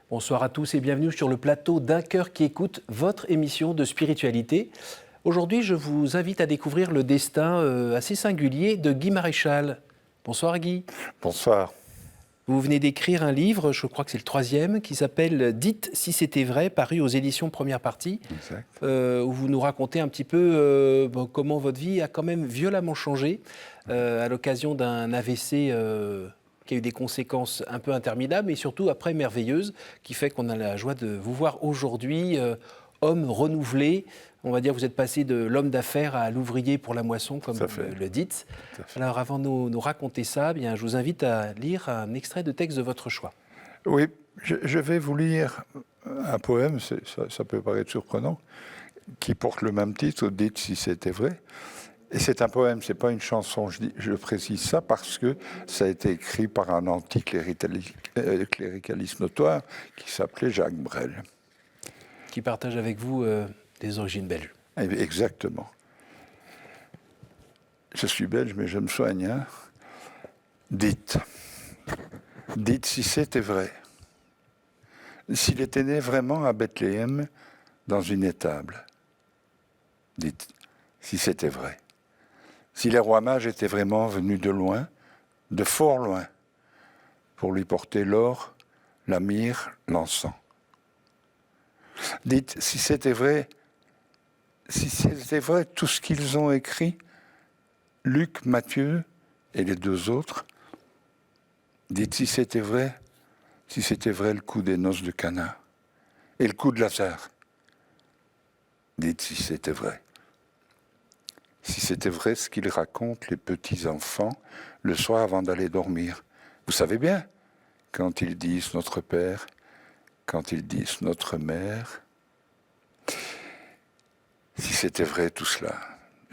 Bonsoir à tous et bienvenue sur le plateau d'Un cœur qui écoute, votre émission de spiritualité. Aujourd'hui, je vous invite à découvrir le destin assez singulier de Guy Maréchal. Bonsoir Guy. Bonsoir. Vous venez d'écrire un livre, je crois que c'est le 3e, qui s'appelle « Dites si c'était vrai », paru aux éditions Première Partie, où vous nous racontez un petit peu comment votre vie a quand même violemment changé à l'occasion d'un AVC qui a eu des conséquences un peu interminables, mais surtout après merveilleuses, qui fait qu'on a la joie de vous voir aujourd'hui, homme renouvelé. On va dire que vous êtes passé de l'homme d'affaires à l'ouvrier pour la moisson, comme vous le dites. Alors avant de nous raconter ça, bien, je vous invite à lire un extrait de texte de votre choix. Oui, je vais vous lire un poème, ça peut paraître surprenant, qui porte le même titre, « Dites si c'était vrai ». Et c'est un poème, ce n'est pas une chanson, je précise ça parce que ça a été écrit par un anticléricaliste notoire qui s'appelait Jacques Brel. Qui partage avec vous des origines belges. Exactement. Je suis belge, mais je me soigne. Hein. Dites si c'était vrai. S'il était né vraiment à Bethléem, dans une étable. Dites si c'était vrai. Si les rois mages étaient vraiment venus de loin, de fort loin, pour lui porter l'or, la myrrhe, l'encens. Dites si c'était vrai tout ce qu'ils ont écrit, Luc, Matthieu et les deux autres. Dites si c'était vrai le coup des noces de Cana et le coup de Lazare. Dites si c'était vrai. Si c'était vrai ce qu'ils racontent les petits-enfants le soir avant d'aller dormir. Vous savez bien, quand ils disent notre père, quand ils disent notre mère. Si c'était vrai tout cela,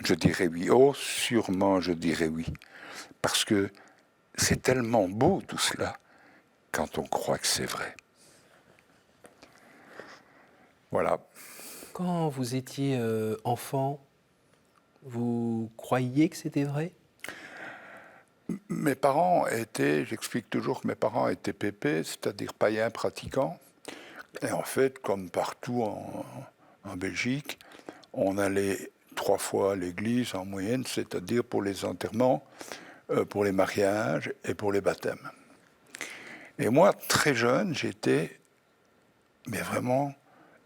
je dirais oui. Oh, sûrement je dirais oui. Parce que c'est tellement beau tout cela quand on croit que c'est vrai. Voilà. Quand vous étiez enfant, vous croyiez que c'était vrai ? Mes parents étaient, j'explique toujours que mes parents étaient pépés, c'est-à-dire païens pratiquants. Et en fait, comme partout en Belgique, on allait 3 fois à l'église en moyenne, c'est-à-dire pour les enterrements, pour les mariages et pour les baptêmes. Et moi, très jeune, j'étais mais vraiment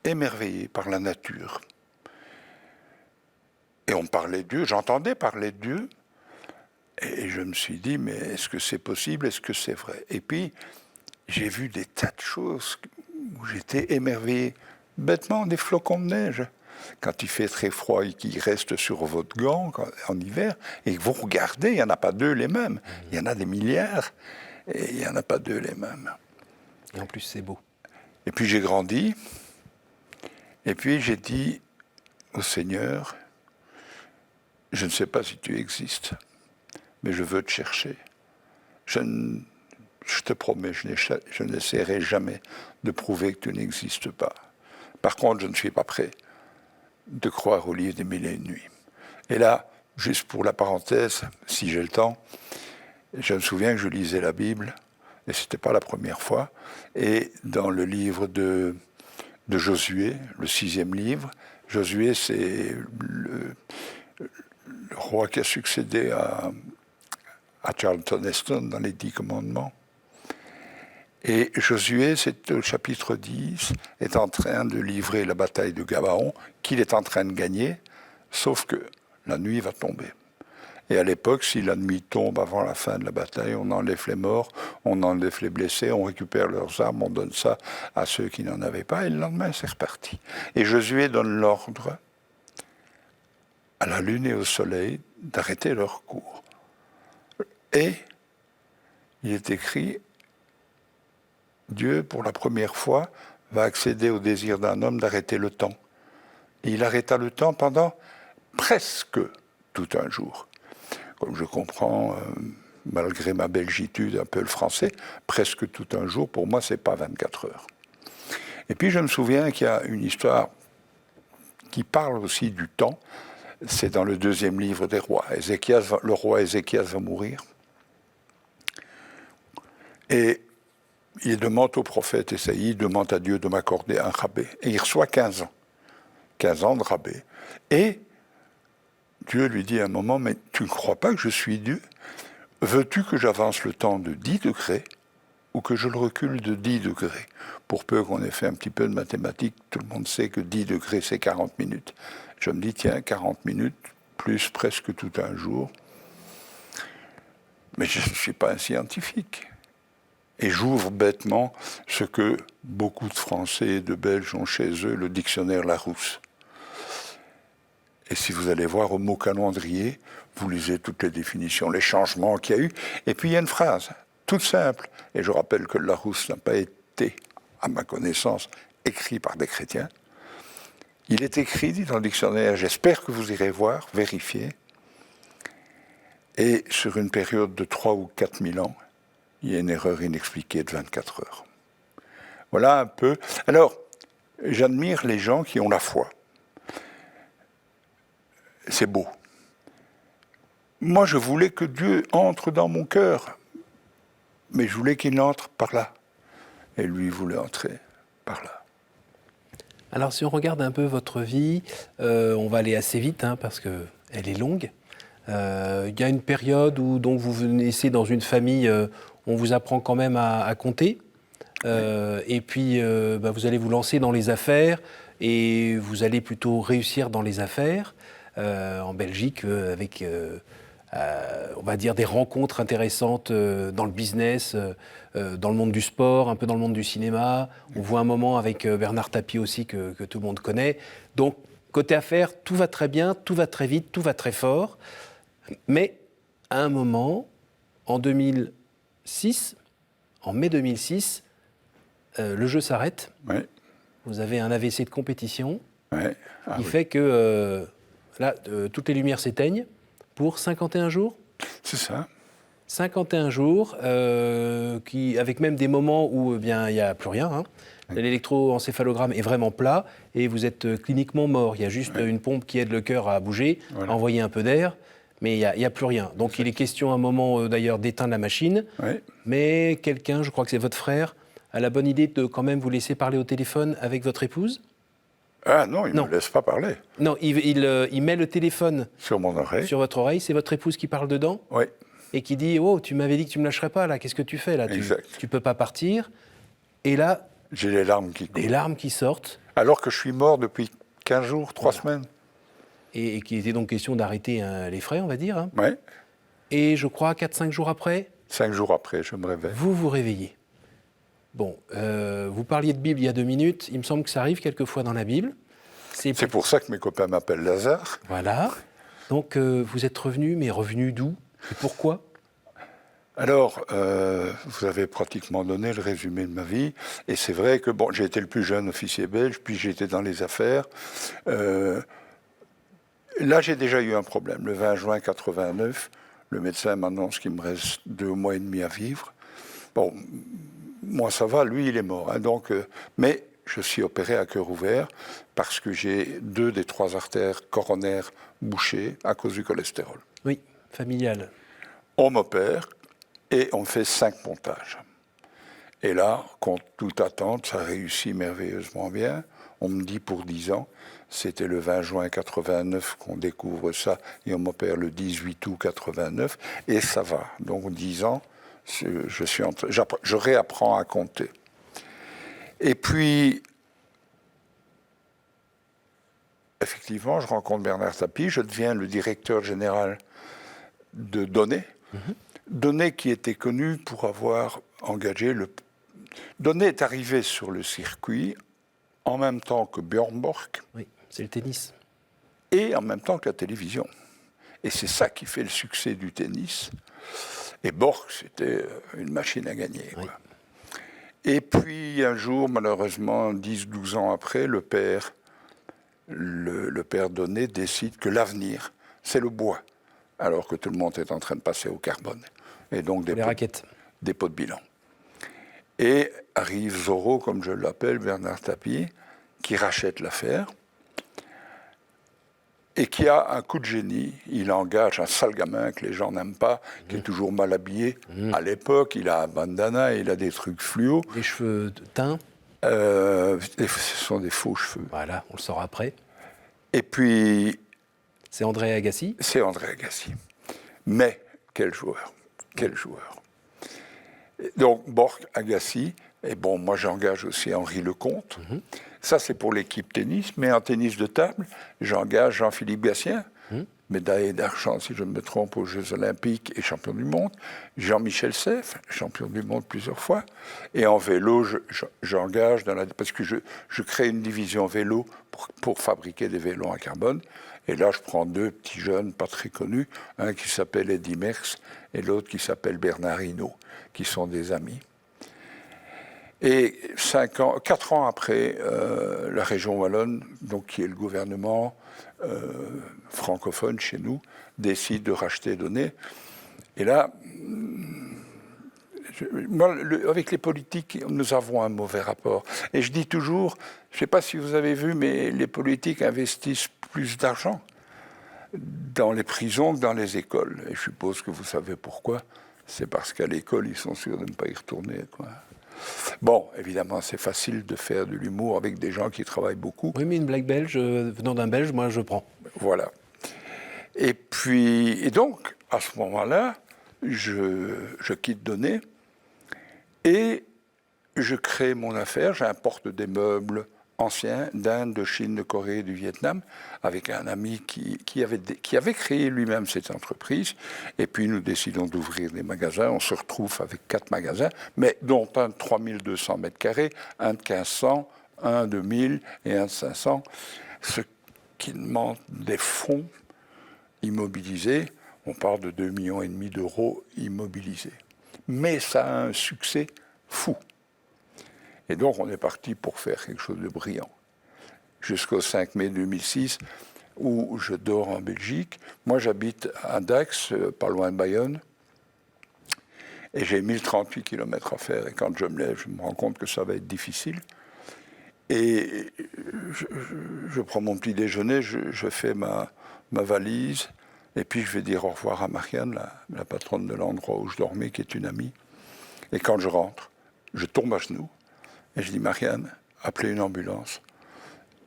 émerveillé par la nature. Et on parlait de Dieu, j'entendais parler de Dieu, et je me suis dit, mais est-ce que c'est possible, est-ce que c'est vrai ? Et puis, j'ai vu des tas de choses où j'étais émerveillé, bêtement, des flocons de neige. Quand il fait très froid et qu'il reste sur votre gant en hiver, et que vous regardez, il n'y en a pas deux les mêmes. Il y en a des milliards, et il n'y en a pas deux les mêmes. Et en plus, c'est beau. Et puis j'ai grandi, et puis j'ai dit au Seigneur, je ne sais pas si tu existes, mais je veux te chercher. Je te promets, je n'essaierai jamais de prouver que tu n'existes pas. Par contre, je ne suis pas prêt de croire au livre des Mille et une nuits. Et là, juste pour la parenthèse, si j'ai le temps, je me souviens que je lisais la Bible, et ce n'était pas la première fois, et dans le livre de Josué, le 6e livre, Josué, c'est le roi qui a succédé à Charlton Heston dans les 10 commandements. Et Josué, c'est au chapitre 10, est en train de livrer la bataille de Gabaon, qu'il est en train de gagner, sauf que la nuit va tomber. Et à l'époque, si la nuit tombe avant la fin de la bataille, on enlève les morts, on enlève les blessés, on récupère leurs armes, on donne ça à ceux qui n'en avaient pas, et le lendemain, c'est reparti. Et Josué donne l'ordre à la lune et au soleil d'arrêter leur cours. Et il est écrit, Dieu, pour la première fois, va accéder au désir d'un homme d'arrêter le temps. Et il arrêta le temps pendant presque tout un jour. Comme je comprends, malgré ma belgitude, un peu le français, presque tout un jour, pour moi, c'est pas 24 heures. Et puis je me souviens qu'il y a une histoire qui parle aussi du temps. C'est dans le 2e livre des rois. Le roi Ézéchias va mourir. Et il demande au prophète Esaïe, il demande à Dieu de m'accorder un rabais. Et il reçoit 15 ans. 15 ans de rabais. Et Dieu lui dit à un moment, mais tu ne crois pas que je suis Dieu? Veux-tu que j'avance le temps de 10 degrés ou que je le recule de 10 degrés? Pour peu qu'on ait fait un petit peu de mathématiques, tout le monde sait que 10 degrés, c'est 40 minutes. Je me dis, tiens, 40 minutes, plus presque tout un jour. Mais je ne suis pas un scientifique. Et j'ouvre bêtement ce que beaucoup de Français et de Belges ont chez eux, le dictionnaire Larousse. Et si vous allez voir au mot calendrier, vous lisez toutes les définitions, les changements qu'il y a eu. Et puis il y a une phrase, toute simple. Et je rappelle que Larousse n'a pas été, à ma connaissance, écrit par des chrétiens. Il est écrit, dit dans le dictionnaire, j'espère que vous irez voir, vérifier. Et sur une période de 3 ou 4 000 ans, il y a une erreur inexpliquée de 24 heures. Voilà un peu. Alors, j'admire les gens qui ont la foi. C'est beau. Moi, je voulais que Dieu entre dans mon cœur, mais je voulais qu'il entre par là. Et lui voulait entrer par là. Alors, si on regarde un peu votre vie, on va aller assez vite, parce qu'elle est longue. Il y a une période où donc, vous naissez dans une famille, on vous apprend quand même à compter. Et puis, vous allez vous lancer dans les affaires et vous allez plutôt réussir dans les affaires en Belgique avec, on va dire, des rencontres intéressantes dans le business, dans le monde du sport, un peu dans le monde du cinéma. On voit un moment avec Bernard Tapie aussi que tout le monde connaît. Donc, côté affaires, tout va très bien, tout va très vite, tout va très fort. Mais à un moment, en 2006, en mai 2006, le jeu s'arrête. Oui. Vous avez un AVC de compétition. Oui. Il fait que là, toutes les lumières s'éteignent pour 51 jours. C'est ça. 51 jours, avec même des moments où il n'y a plus rien. L'électroencéphalogramme est vraiment plat et vous êtes cliniquement mort. Il y a juste une pompe qui aide le cœur à bouger, à envoyer un peu d'air, mais il n'y a plus rien. Donc il est question à un moment d'ailleurs d'éteindre la machine, mais quelqu'un, je crois que c'est votre frère, a la bonne idée de quand même vous laisser parler au téléphone avec votre épouse. Ah non, il ne me laisse pas parler. Non, il met le téléphone sur mon oreille. Sur votre oreille, c'est votre épouse qui parle dedans. Oui. Et qui dit « Oh, tu m'avais dit que tu ne me lâcherais pas, là, qu'est-ce que tu fais, là? Tu ne peux pas partir. » Et là... J'ai les larmes qui coulent. Les larmes qui sortent. Alors que je suis mort depuis 15 jours, 3 semaines. Et qu'il était donc question d'arrêter les frais, on va dire. Oui. Et je crois 4-5 jours après... 5 jours après, je me réveille. Vous vous réveillez. Bon, vous parliez de Bible il y a 2 minutes. Il me semble que ça arrive quelquefois dans la Bible. C'est pour ça que mes copains m'appellent Lazare. Voilà. Donc, vous êtes revenu, mais revenu d'où? Et pourquoi? Alors, vous avez pratiquement donné le résumé de ma vie. Et c'est vrai que j'ai été le plus jeune officier belge, puis j'ai été dans les affaires. Là, j'ai déjà eu un problème. Le 20 juin 89, le médecin m'annonce qu'il me reste 2 mois et demi à vivre. Bon, moi ça va, lui il est mort. Mais je suis opéré à cœur ouvert parce que j'ai 2 des 3 artères coronaires bouchées à cause du cholestérol. Oui, familial. On m'opère et on fait 5 montages. Et là, contre toute attente, ça réussit merveilleusement bien. On me dit pour 10 ans, c'était le 20 juin 89 qu'on découvre ça, et on m'opère le 18 août 89, et ça va. Donc 10 ans, je réapprends à compter. Et puis, effectivement, je rencontre Bernard Tapie, je deviens le directeur général de Donné. Donné qui était connu pour avoir engagé le... Donné est arrivé sur le circuit en même temps que Björn Borg. Oui, c'est le tennis. Et en même temps que la télévision. Et c'est ça qui fait le succès du tennis. Et Borg, c'était une machine à gagner. Oui. Et puis un jour, malheureusement, 10-12 ans après, le père Donné décide que l'avenir, c'est le bois, alors que tout le monde est en train de passer au carbone. Et donc des pots de bilan. Et arrive Zorro, comme je l'appelle, Bernard Tapie, qui rachète l'affaire. et qui a un coup de génie. Il engage un sale gamin que les gens n'aiment pas, qui est toujours mal habillé. À l'époque, il a un bandana, il a des trucs fluo. Des cheveux teints. Ce sont des faux cheveux. Voilà, on le saura après. Et puis... C'est André Agassi. C'est André Agassi. Mais, quel joueur. Quel joueur. Donc, Borg, Agassi, et bon, moi j'engage aussi Henri Lecomte. Ça, c'est pour l'équipe tennis. Mais en tennis de table, j'engage Jean-Philippe Gatien, médaillé d'argent, si je ne me trompe, aux Jeux Olympiques et champion du monde. Jean-Michel Seff, champion du monde plusieurs fois. Et en vélo, j'engage, parce que je crée une division vélo pour fabriquer des vélos en carbone. Et là, je prends 2 petits jeunes, pas très connus, un qui s'appelle Eddy Merckx et l'autre qui s'appelle Bernard Hinault, qui sont des amis. Et 4 ans après, la région wallonne, donc qui est le gouvernement francophone chez nous, décide de racheter Donné. Et là, moi, avec les politiques, nous avons un mauvais rapport. Et je dis toujours, je ne sais pas si vous avez vu, mais les politiques investissent plus d'argent dans les prisons que dans les écoles. Et je suppose que vous savez pourquoi. C'est parce qu'à l'école, ils sont sûrs de ne pas y retourner, quoi. Bon, évidemment, c'est facile de faire de l'humour avec des gens qui travaillent beaucoup. Oui, mais une blague belge, venant d'un Belge, moi, je prends. Voilà. Et donc, à ce moment-là, je quitte Donné et je crée mon affaire. J'importe des meubles anciens d'Inde, de Chine, de Corée, du Vietnam, avec un ami qui avait créé lui-même cette entreprise. Et puis nous décidons d'ouvrir des magasins. On se retrouve avec 4 magasins, mais dont un de 3200 mètres carrés, un de 1500, un de 1000 et un de 500. Ce qui demande des fonds immobilisés. On parle de 2,5 millions d'euros immobilisés. Mais ça a un succès fou. Et donc, on est parti pour faire quelque chose de brillant. Jusqu'au 5 mai 2006, où je dors en Belgique. Moi, j'habite à Dax, pas loin de Bayonne. Et j'ai 1038 km à faire. Et quand je me lève, je me rends compte que ça va être difficile. Et je prends mon petit déjeuner, je fais ma valise. Et puis, je vais dire au revoir à Marianne, la patronne de l'endroit où je dormais, qui est une amie. Et quand je rentre, je tombe à genoux. Et je dis, Marianne, appelez une ambulance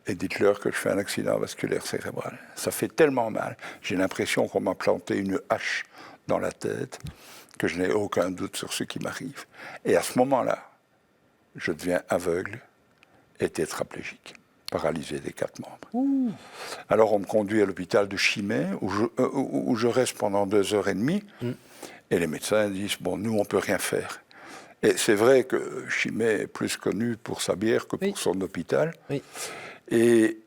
et dites-leur que je fais un accident vasculaire cérébral. Ça fait tellement mal. J'ai l'impression qu'on m'a planté une hache dans la tête que je n'ai aucun doute sur ce qui m'arrive. Et à ce moment-là, je deviens aveugle et tétraplégique, paralysé des 4 membres. Ouh. Alors on me conduit à l'hôpital de Chimay, où je reste pendant 2h30. Et les médecins disent, bon, nous, on ne peut rien faire. Et c'est vrai que Chimay est plus connu pour sa bière que pour son hôpital. Oui. Et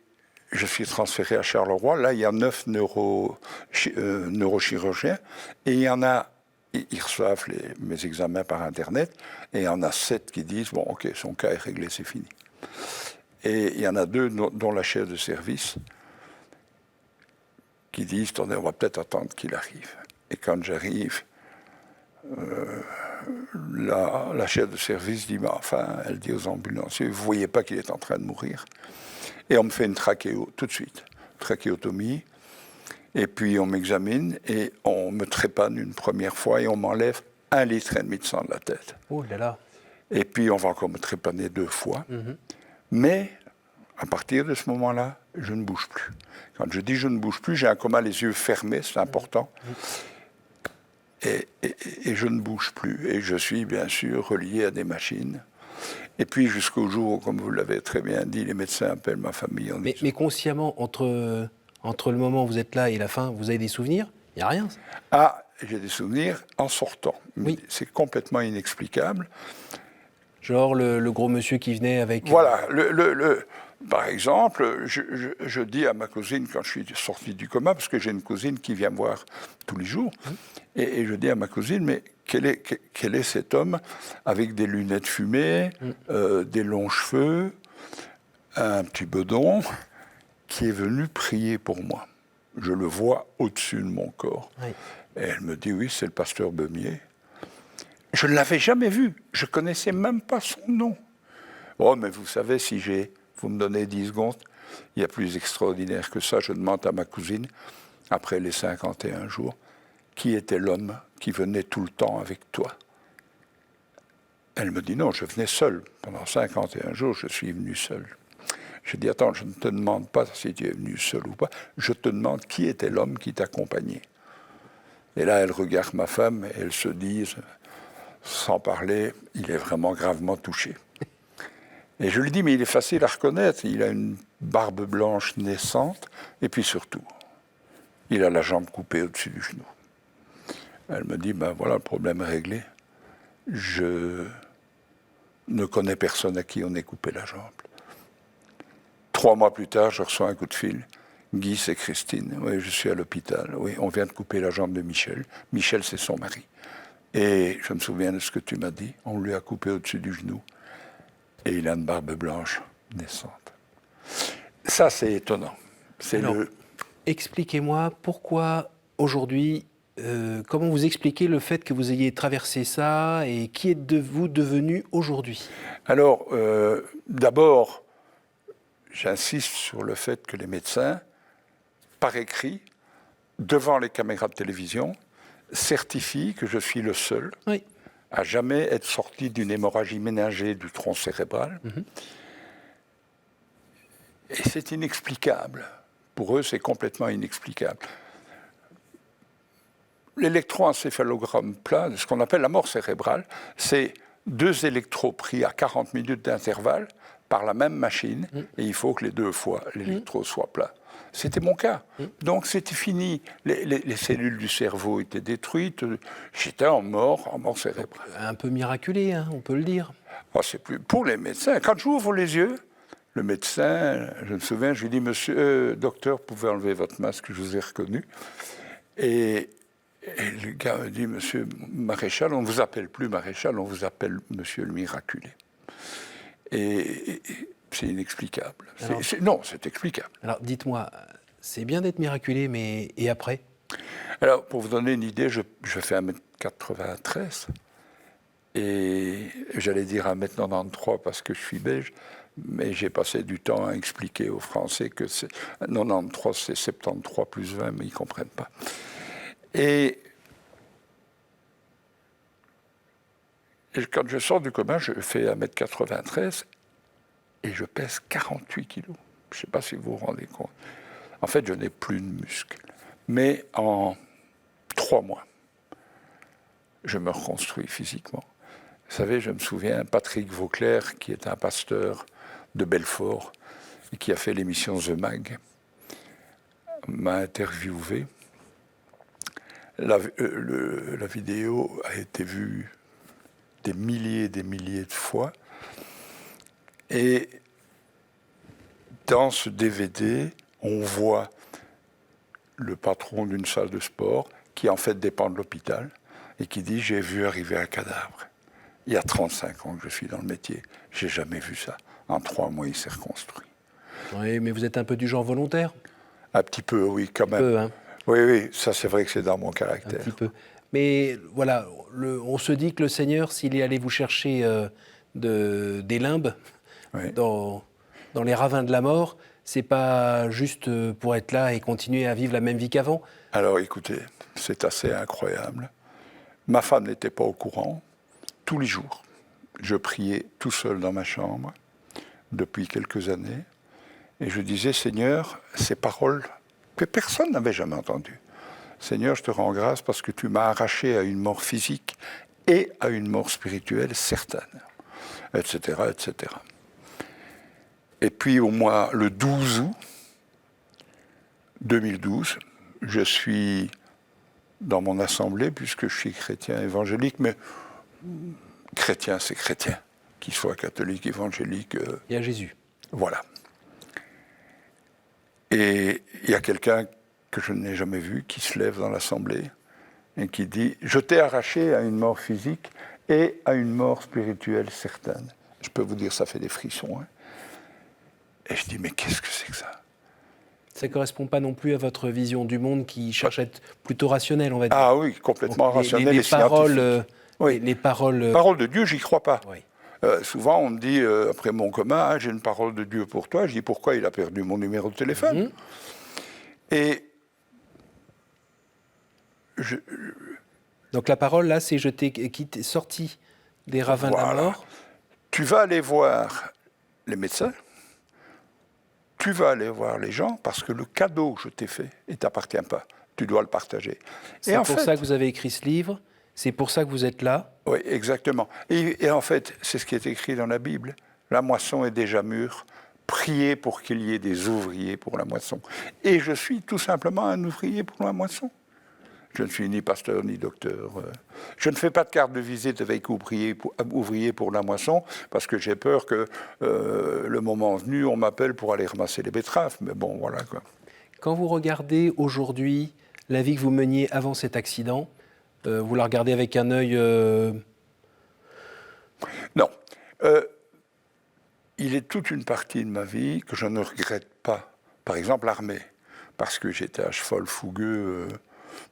je suis transféré à Charleroi. Là, il y a 9 neurochirurgiens. Et il y en a, ils reçoivent mes examens par Internet. Et il y en a 7 qui disent, bon, OK, son cas est réglé, c'est fini. Et il y en a 2, dont la chef de service, qui disent, attendez, on va peut-être attendre qu'il arrive. Et quand j'arrive... la chef de service dit, enfin, elle dit aux ambulanciers, vous ne voyez pas qu'il est en train de mourir. Et on me fait une trachéo tout de suite, trachéotomie. Et puis on m'examine et on me trépane une première fois et on m'enlève 1,5 litre de sang de la tête. Oh là là. Et puis on va encore me trépaner 2 fois. Mais à partir de ce moment-là, je ne bouge plus. Quand je dis je ne bouge plus, j'ai un coma, les yeux fermés, c'est important. Et je ne bouge plus. Et je suis bien sûr relié à des machines. Et puis jusqu'au jour où, comme vous l'avez très bien dit, les médecins appellent ma famille. Mais consciemment, entre le moment où vous êtes là et la fin, vous avez des souvenirs? Il n'y a rien. Ah, j'ai des souvenirs en sortant. Oui. C'est complètement inexplicable. Genre le gros monsieur qui venait avec... Voilà. Par exemple, je dis à ma cousine, quand je suis sorti du coma, parce que j'ai une cousine qui vient me voir tous les jours, et je dis à ma cousine, mais quel est cet homme avec des lunettes fumées, des longs cheveux, un petit bedon, qui est venu prier pour moi? Je le vois au-dessus de mon corps. Oui. Et elle me dit, oui, c'est le pasteur Beumier. Je ne l'avais jamais vu, je ne connaissais même pas son nom. Oh, mais vous savez, vous me donnez 10 secondes, il y a plus extraordinaire que ça. Je demande à ma cousine, après les 51 jours, qui était l'homme qui venait tout le temps avec toi? Elle me dit non, je venais seul. Pendant 51 jours, je suis venu seul. Je dis attends, je ne te demande pas si tu es venu seul ou pas, je te demande qui était l'homme qui t'accompagnait. Et là, elle regarde ma femme et elle se dit, sans parler, il est vraiment gravement touché. Et je lui dis, mais il est facile à reconnaître, il a une barbe blanche naissante, et puis surtout, il a la jambe coupée au-dessus du genou. Elle me dit, ben voilà, le problème est réglé. Je ne connais personne à qui on ait coupé la jambe. 3 mois plus tard, je reçois un coup de fil. Guy, c'est Christine. Oui, je suis à l'hôpital. Oui, on vient de couper la jambe de Michel. Michel, c'est son mari. Et je me souviens de ce que tu m'as dit. On lui a coupé au-dessus du genou. Et il a une barbe blanche naissante. Ça, c'est étonnant. Alors, expliquez-moi pourquoi aujourd'hui, comment vous expliquez le fait que vous ayez traversé ça et qui êtes-vous devenu aujourd'hui? Alors, d'abord, j'insiste sur le fait que les médecins, par écrit, devant les caméras de télévision, certifient que je suis le seul à jamais être sorti d'une hémorragie méningée du tronc cérébral. Et c'est inexplicable. Pour eux, c'est complètement inexplicable. L'électroencéphalogramme plat, ce qu'on appelle la mort cérébrale, c'est 2 électrodes pris à 40 minutes d'intervalle par la même machine, et il faut que les 2 fois l'électrode soit plat. C'était mon cas. Donc c'était fini. Les cellules du cerveau étaient détruites. J'étais en mort cérébrale. Un peu miraculé, hein, on peut le dire. Oh, c'est plus pour les médecins. Quand j'ouvre les yeux, le médecin, je me souviens, je lui dis, monsieur, docteur, vous pouvez enlever votre masque, je vous ai reconnu. Et le gars me dit, monsieur Maréchal, on ne vous appelle plus Maréchal, on vous appelle monsieur le miraculé. Et c'est inexplicable. Non, c'est explicable. Alors dites-moi, c'est bien d'être miraculé, mais et après? Alors, pour vous donner une idée, je fais 1m93 et j'allais dire 1m93 parce que je suis belge, mais j'ai passé du temps à expliquer aux Français que 93 c'est 73 plus 20, mais ils ne comprennent pas. Et quand je sors du coma, je fais 1m93 et je pèse 48 kilos. Je ne sais pas si vous vous rendez compte. En fait, je n'ai plus de muscles. Mais en 3 mois, je me reconstruis physiquement. Vous savez, je me souviens, Patrick Vauclair, qui est un pasteur de Belfort et qui a fait l'émission The Mag, m'a interviewé. La vidéo a été vue des milliers et des milliers de fois. Et dans ce DVD, on voit le patron d'une salle de sport qui en fait dépend de l'hôpital et qui dit « J'ai vu arriver un cadavre. Il y a 35 ans que je suis dans le métier. J'ai jamais vu ça. En 3 mois, il s'est reconstruit. » Oui, mais vous êtes un peu du genre volontaire? Un petit peu, oui, quand même. Peu, hein. Oui, ça c'est vrai que c'est dans mon caractère. Un petit peu. Mais voilà, on se dit que le Seigneur, s'il est allé vous chercher des limbes dans les ravins de la mort, c'est pas juste pour être là et continuer à vivre la même vie qu'avant? Alors écoutez, c'est assez incroyable. Ma femme n'était pas au courant. Tous les jours, je priais tout seul dans ma chambre depuis quelques années et je disais, Seigneur, ces paroles que personne n'avait jamais entendues. Seigneur, je te rends grâce parce que tu m'as arraché à une mort physique et à une mort spirituelle certaine, etc., etc. Et puis au mois, le 12 août 2012, je suis dans mon assemblée, puisque je suis chrétien évangélique, mais chrétien, c'est chrétien, qu'il soit catholique, évangélique. Il y a Jésus. Voilà. Et il y a quelqu'un que je n'ai jamais vu qui se lève dans l'assemblée et qui dit « Je t'ai arraché à une mort physique et à une mort spirituelle certaine. » Je peux vous dire, ça fait des frissons. Hein. Et je dis « Mais qu'est-ce que c'est que ça ?» Ça ne correspond pas non plus à votre vision du monde qui cherche à être plutôt rationnelle, on va dire. Ah oui, complètement rationnelle les et paroles, scientifique. Les paroles... Paroles de Dieu, j'y crois pas. Oui. Souvent, on me dit, après mon coma, ah, j'ai une parole de Dieu pour toi. Je dis, pourquoi il a perdu mon numéro de téléphone? Et donc la parole, là, c'est je t'ai sorti des ravins de la mort. Tu vas aller voir les médecins, tu vas aller voir les gens, parce que le cadeau que je t'ai fait, il ne t'appartient pas. Tu dois le partager. C'est pour ça que vous avez écrit ce livre, c'est pour ça que vous êtes là. Oui, exactement. Et en fait, c'est ce qui est écrit dans la Bible. La moisson est déjà mûre. Priez pour qu'il y ait des ouvriers pour la moisson. Et je suis tout simplement un ouvrier pour la moisson. Je ne suis ni pasteur ni docteur. Je ne fais pas de carte de visite avec ouvrier pour la moisson parce que j'ai peur que le moment venu, on m'appelle pour aller ramasser les betteraves. Mais bon, voilà quoi. Quand vous regardez aujourd'hui la vie que vous meniez avant cet accident, vous la regardez avec un œil... Non. Il est toute une partie de ma vie que je ne regrette pas. Par exemple, l'armée. Parce que j'étais à cheval fougueux...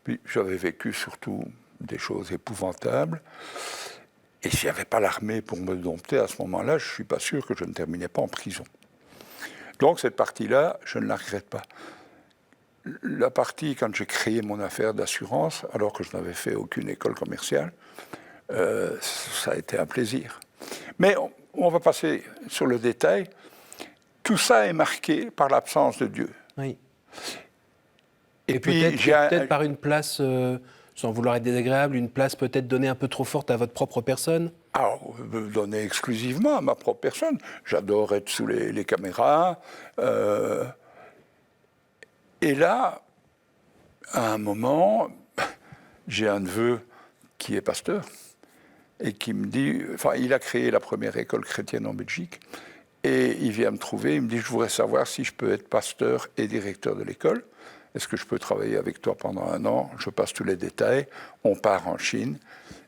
Puis j'avais vécu surtout des choses épouvantables. Et s'il n'y avait pas l'armée pour me dompter à ce moment-là, je ne suis pas sûr que je ne terminais pas en prison. Donc cette partie-là, je ne la regrette pas. La partie, quand j'ai créé mon affaire d'assurance, alors que je n'avais fait aucune école commerciale, ça a été un plaisir. Mais on va passer sur le détail. Tout ça est marqué par l'absence de Dieu. Oui. Et puis, peut-être par une place, sans vouloir être désagréable, une place peut-être donnée un peu trop forte à votre propre personne? Alors, donnée exclusivement à ma propre personne. J'adore être sous les caméras. Et là, à un moment, j'ai un neveu qui est pasteur et qui me dit... Enfin, il a créé la première école chrétienne en Belgique. Et il vient me trouver, il me dit, je voudrais savoir si je peux être pasteur et directeur de l'école. Est-ce que je peux travailler avec toi pendant 1 an? Je passe tous les détails. On part en Chine.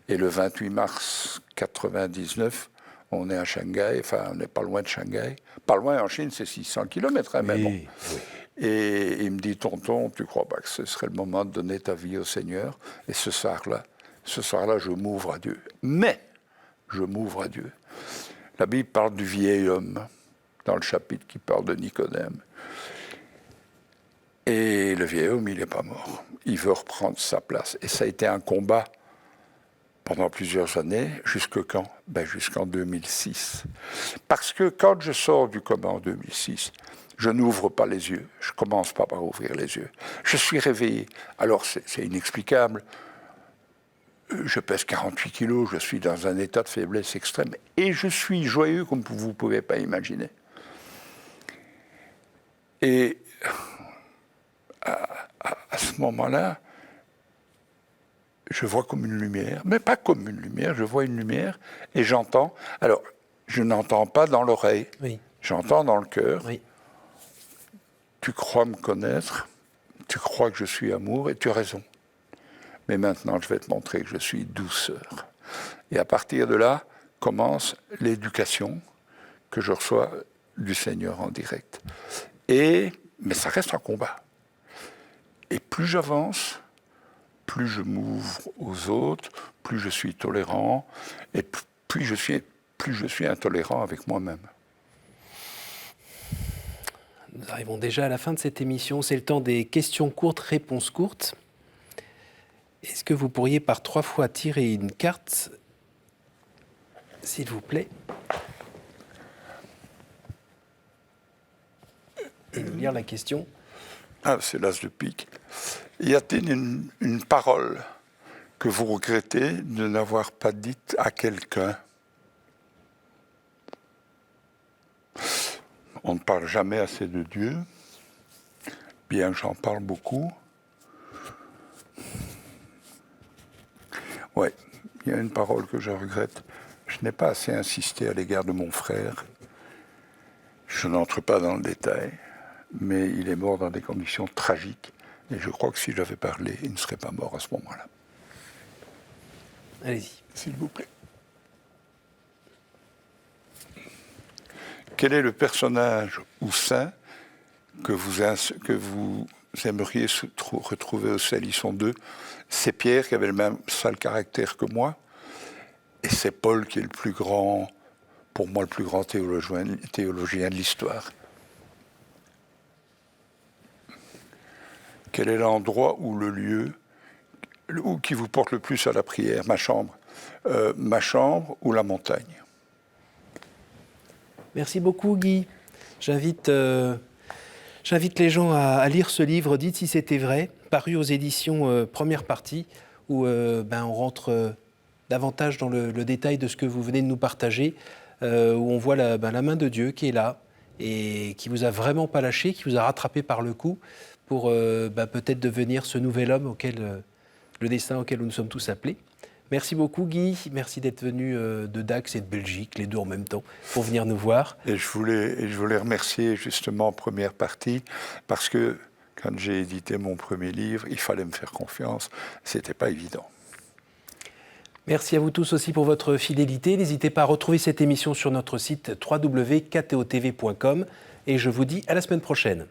Et le 28 mars 1999, on est à Shanghai. Enfin, on n'est pas loin de Shanghai. Pas loin, en Chine, c'est 600 km. Hein, mais bon. Oui. Et il me dit, tonton, tu ne crois pas que ce serait le moment de donner ta vie au Seigneur? Et ce soir-là, je m'ouvre à Dieu. Mais, je m'ouvre à Dieu. La Bible parle du vieil homme, dans le chapitre qui parle de Nicodème. Et le vieil homme, il n'est pas mort. Il veut reprendre sa place. Et ça a été un combat pendant plusieurs années. Jusque quand? Jusqu'en 2006. Parce que quand je sors du coma en 2006, je n'ouvre pas les yeux. Je ne commence pas par ouvrir les yeux. Je suis réveillé. Alors, c'est inexplicable. Je pèse 48 kilos, je suis dans un état de faiblesse extrême. Et je suis joyeux comme vous ne pouvez pas imaginer. Et... À ce moment-là, je vois comme une lumière, mais pas comme une lumière, je vois une lumière et j'entends. Alors, je n'entends pas dans l'oreille, oui. J'entends dans le cœur. Oui. Tu crois me connaître, tu crois que je suis amour et tu as raison. Mais maintenant, je vais te montrer que je suis douceur. Et à partir de là, commence l'éducation que je reçois du Seigneur en direct. Mais ça reste un combat. Et plus j'avance, plus je m'ouvre aux autres, plus je suis tolérant, et plus je suis intolérant avec moi-même. Nous arrivons déjà à la fin de cette émission. C'est le temps des questions courtes, réponses courtes. Est-ce que vous pourriez par 3 fois tirer une carte, s'il vous plaît, et nous lire la question? Ah, c'est l'as de pique. Y a-t-il une parole que vous regrettez de n'avoir pas dite à quelqu'un? On ne parle jamais assez de Dieu, bien que j'en parle beaucoup. Oui, il y a une parole que je regrette. Je n'ai pas assez insisté à l'égard de mon frère. Je n'entre pas dans le détail, mais il est mort dans des conditions tragiques. Et je crois que si j'avais parlé, il ne serait pas mort à ce moment-là. Allez-y. S'il vous plaît. Quel est le personnage ou saint que vous aimeriez retrouver au Salisson 2? C'est Pierre qui avait le même sale caractère que moi, et c'est Paul qui est le plus grand pour moi le plus grand théologien de l'histoire. Quel est l'endroit ou le lieu qui vous porte le plus à la prière? Ma chambre ou la montagne? Merci beaucoup, Guy. J'invite les gens à lire ce livre, Dites si c'était vrai, paru aux éditions Première Partie, où on rentre davantage dans le détail de ce que vous venez de nous partager, où on voit la main de Dieu qui est là et qui vous a vraiment pas lâché, qui vous a rattrapé par le cou pour peut-être devenir ce nouvel homme le destin auquel nous sommes tous appelés. Merci beaucoup, Guy. Merci d'être venu de Dax et de Belgique, les deux en même temps, pour venir nous voir. Et je voulais remercier justement Première Partie, parce que quand j'ai édité mon premier livre, il fallait me faire confiance. C'était pas évident. Merci à vous tous aussi pour votre fidélité. N'hésitez pas à retrouver cette émission sur notre site www.ktotv.com et je vous dis à la semaine prochaine.